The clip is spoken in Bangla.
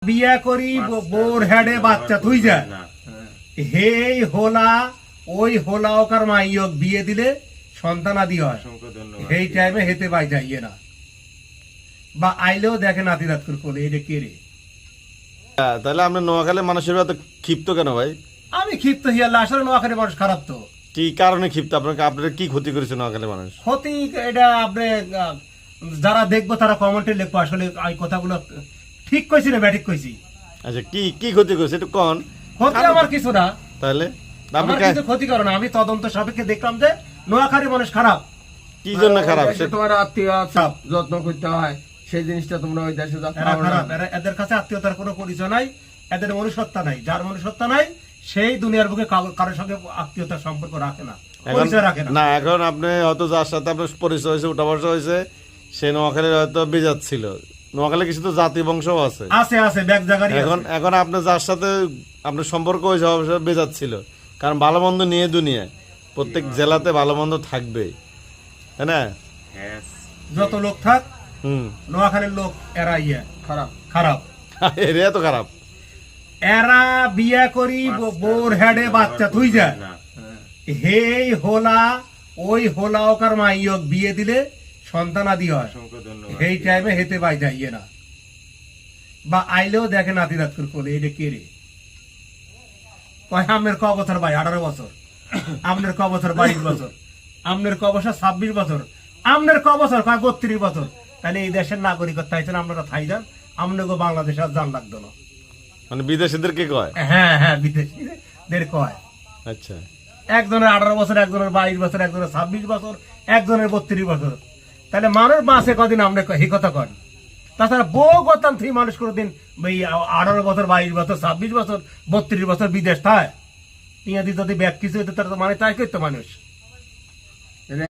বিয়া করি বোর হেডে বাচ্চা তুই যা হেই হোলা ওই হোলা ওকার মাইয়ক বিয়ে দিলে সন্তানাদি হয় এই টাইমে হেতে বাই যাইয়ে না বা আইলেও দেখে নাতি রাত করে কোলে এটা কে রে। তাহলে আমরা নোয়াখালী মানুষের এত ক্ষিপ্ত কেন ভাই? আমি ক্ষিপ্ত হিয়াল্লা আসলে নোয়াখালী মানুষ খারাপ তো। কি কারণে ক্ষিপ্ত? আপনার কি ক্ষতি করেছে নোয়াখালী মানুষ? ক্ষতি এটা আপনি যারা দেখবো তারা কমেন্টে লিখবো আসলে এই কথাগুলো ঠিক কইছি না ব্যাঠিক কইছি। আচ্ছা কি ক্ষতি করেছে একটু কোন? ক্ষতি আমার কিছু না। তাহলে আমার কিছু ক্ষতি করো না। আমি তদন্ত সাপেক্ষে দেখলাম যে নোয়াখালী মানুষ খারাপ। কি জন্য খারাপ? তোমার আত্মীয় যত্ন করতে হয় সেই জিনিসটা তোমরা ওই দেশে এদের কাছে আত্মীয়তার কোনো পরিচয় নাই, এদের মনুষ্যত্ব নাই। যার মনুষ্যত্ব নাই সেই দুনিয়ার বুকে কারোর সঙ্গে আত্মীয়তার সম্পর্ক রাখে না, পরিচয় রাখে না। এখন আপনি হয়তো যার সাথে আপনার পরিচয় হয়েছে উঠা বসা হয়েছে সে নোয়াখালীর হয়তো বেজাত ছিল। নোয়াখালী কিছু তো জাতি বংশ আছে আছে ব্যাগ জায়গারই। এখন আপনি যার সাথে আপনার সম্পর্ক হয়েছে বেজাত ছিল, কারণ ভালো মন্দ নিয়ে দুনিয়ায় প্রত্যেক জেলাতে ভালো মন্দ থাকবে, তাই না? যত লোক থাক নোয়াখালীর লোক এরা খারাপ এরা তো খারাপ। এরা বিয়া করি বোর হেডে বাচ্চা তুই যা হেই হোলা ওই হোলা ওকার মাইয়ক বিয়ে দিলে সন্তানাদি হয় এই টাইমে হেতে বাই যাইয়ে না বা আইলেও দেখে নাতি রাত করে কোলে এটা কে রে। আপনার ক বছর ভাই? 18 বছর। আপনার ক বছর? 22 বছর। আপনার ক বছর? 26 বছর। আপনার ক বছর? 32 বছর। তাহলে এই দেশের নাগরিকত্ব চাইছেন আপনারা থাই যান, আপনাকে বাংলাদেশ আর জান লাগতো না। মানে বিদেশিদের কে কয়? হ্যাঁ বিদেশিদের কয়। আচ্ছা, একজনের 18 বছর, একজনের 22 বছর, একজনের 26 বছর, একজনের 32 বছর। তাহলে মানুষ বাঁচে কদিন? আমরা এই কথা কন। তাছাড়া বউ গতান থুই মানুষ কোনোদিন 18 বছর, 22 বছর, 26 বছর, 32 বছর বিদেশ থায়। টিয়া দি যদি ব্যাগ কিছু হইতো তার তো মানে তাই করতো মানুষ।